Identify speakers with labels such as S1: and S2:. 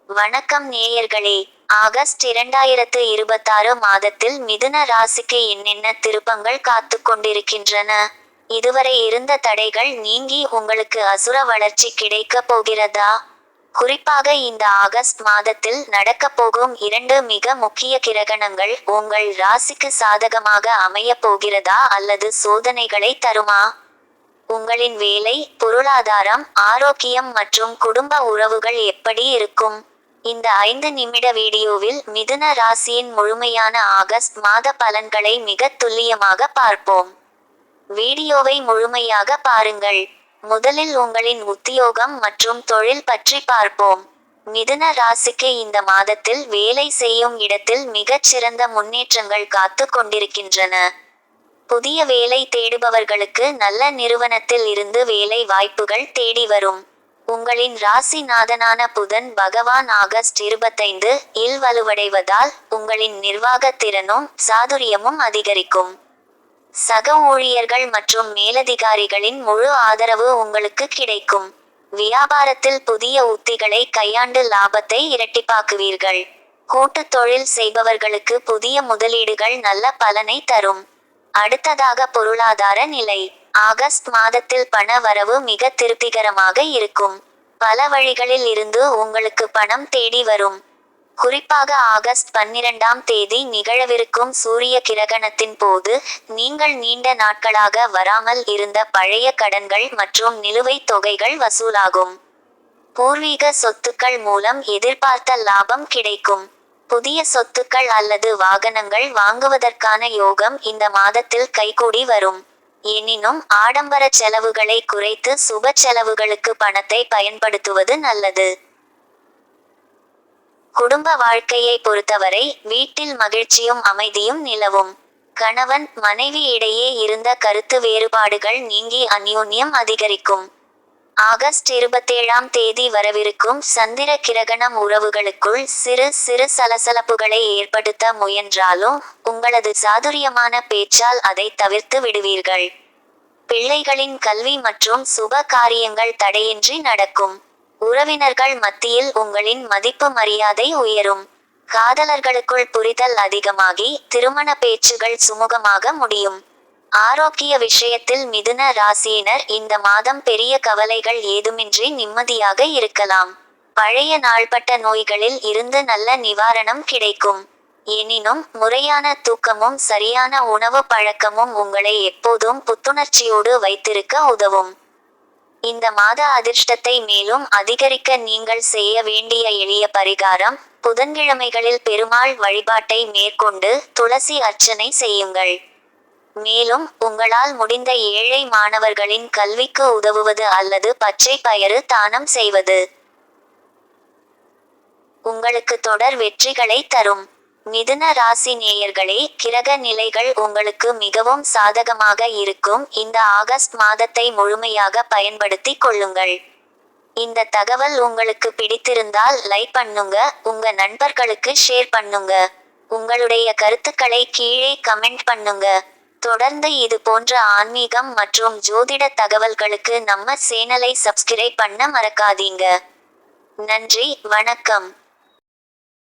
S1: வணக்கம் நேயர்களே. ஆகஸ்ட் 2026 மாதத்தில் மிதுன ராசிக்கு என்னென்ன திருப்பங்கள் காத்துக் கொண்டிருக்கின்றன? இதுவரை இருந்த தடைகள் நீங்கி உங்களுக்கு அசுர வளர்ச்சி கிடைக்கப் போகிறதா? குறிப்பாக இந்த ஆகஸ்ட் மாதத்தில் நடக்கப் போகும் 2 மிக முக்கிய கிரகணங்கள் உங்கள் ராசிக்கு சாதகமாக அமையப் போகிறதா அல்லது சோதனைகளை தருமா? உங்களின் வேலை, பொருளாதாரம், ஆரோக்கியம் மற்றும் குடும்ப உறவுகள் எப்படி இருக்கும்? இந்த 5 நிமிட வீடியோவில் மிதுன ராசியின் முழுமையான ஆகஸ்ட் மாத பலன்களை மிகத் துல்லியமாக பார்ப்போம். வீடியோவை முழுமையாக பாருங்கள். முதலில் உங்களின் உத்தியோகம் மற்றும் தொழில் பற்றி பார்ப்போம். மிதுன ராசிக்கு இந்த மாதத்தில் வேலை செய்யும் இடத்தில் மிகச் சிறந்த முன்னேற்றங்கள் காத்துக் கொண்டிருக்கின்றன. புதிய வேலை தேடுபவர்களுக்கு நல்ல நிறுவனத்தில் இருந்து வேலை வாய்ப்புகள் தேடி வரும். உங்களின் ராசிநாதனான புதன் பகவான் ஆகஸ்ட் 25 இல் வலுவடைவதால் உங்களின் நிர்வாகத் திறனும் சாதுரியமும் அதிகரிக்கும். சக ஊழியர்கள் மற்றும் மேலதிகாரிகளின் முழு ஆதரவு உங்களுக்கு கிடைக்கும். வியாபாரத்தில் புதிய உத்திகளை கையாண்டு லாபத்தை இரட்டிப்பாக்குவீர்கள். கூட்டுத் தொழில் செய்பவர்களுக்கு புதிய முதலீடுகள் நல்ல பலனை தரும். அடுத்ததாக பொருளாதார நிலை. ஆகஸ்ட் மாதத்தில் பண வரவு மிக திருப்திகரமாக இருக்கும். பல வழிகளில் இருந்து உங்களுக்கு பணம் தேடி வரும். குறிப்பாக ஆகஸ்ட் 12ஆம் தேதி நிகழவிருக்கும் சூரிய கிரகணத்தின் போது நீங்கள் நீண்ட நாட்களாக வராமல் இருந்த பழைய கடன்கள் மற்றும் நிலுவைத் தொகைகள் வசூலாகும். பூர்வீக சொத்துக்கள் மூலம் எதிர்பார்த்த லாபம் கிடைக்கும். புதிய சொத்துக்கள் அல்லது வாகனங்கள் வாங்குவதற்கான யோகம் இந்த மாதத்தில் கைகூடி வரும். எனினும் ஆடம்பர செலவுகளை குறைத்து சுப செலவுகளுக்கு பணத்தை பயன்படுத்துவது நல்லது. குடும்ப வாழ்க்கையை பொறுத்தவரை வீட்டில் மகிழ்ச்சியும் அமைதியும் நிலவும். கணவன் மனைவி இடையே இருந்த கருத்து வேறுபாடுகள் நீங்கி அந்யோன்யம் அதிகரிக்கும். ஆகஸ்ட் 27ஆம் தேதி வரவிருக்கும் சந்திர கிரகணம் உறவுகளுக்குள் சிறு சிறு சலசலப்புகளை ஏற்படுத்த முயன்றாலும் உங்களது சாதுரியமான பேச்சால் அதை தவிர்த்து விடுவீர்கள். பிள்ளைகளின் கல்வி மற்றும் சுப காரியங்கள் தடையின்றி நடக்கும். உறவினர்கள் மத்தியில் உங்களின் மதிப்பு மரியாதை உயரும். காதலர்களுக்குள் புரிதல் அதிகமாகி திருமண பேச்சுகள் சுமூகமாக முடியும். ஆரோக்கிய விஷயத்தில் மிதுன ராசியினர் இந்த மாதம் பெரிய கவலைகள் ஏதுமின்றி நிம்மதியாக இருக்கலாம். பழைய நாள்பட்ட நோய்களில் இருந்து நல்ல நிவாரணம் கிடைக்கும். எனினும் முறையான தூக்கமும் சரியான உணவு பழக்கமும் உங்களை எப்போதும் புத்துணர்ச்சியோடு வைத்திருக்க உதவும். இந்த மாத அதிர்ஷ்டத்தை மேலும் அதிகரிக்க நீங்கள் செய்ய வேண்டிய எளிய பரிகாரம், புதன்கிழமைகளில் பெருமாள் வழிபாட்டை மேற்கொண்டு துளசி அர்ச்சனை செய்யுங்கள். மேலும் உங்களால் முடிந்த ஏழை மாணவர்களின் கல்விக்கு உதவுவது அல்லது பச்சை பயறு தானம் செய்வது உங்களுக்கு தொடர் வெற்றிகளை தரும். மிதுன ராசி நேயர்களே, கிரக நிலைகள் உங்களுக்கு மிகவும் சாதகமாக இருக்கும் இந்த ஆகஸ்ட் மாதத்தை முழுமையாக பயன்படுத்திக் கொள்ளுங்கள். இந்த தகவல் உங்களுக்கு பிடித்திருந்தால் லைக் பண்ணுங்க, உங்க நண்பர்களுக்கு ஷேர் பண்ணுங்க. உங்களுடைய கருத்துக்களை கீழே கமெண்ட் பண்ணுங்க. தொடர்ந்து இது போன்ற ஆன்மீகம் மற்றும் ஜோதிட தகவல்களுக்கு நம்ம சேனலை சப்ஸ்கிரைப் பண்ண மறக்காதீங்க. நன்றி, வணக்கம்.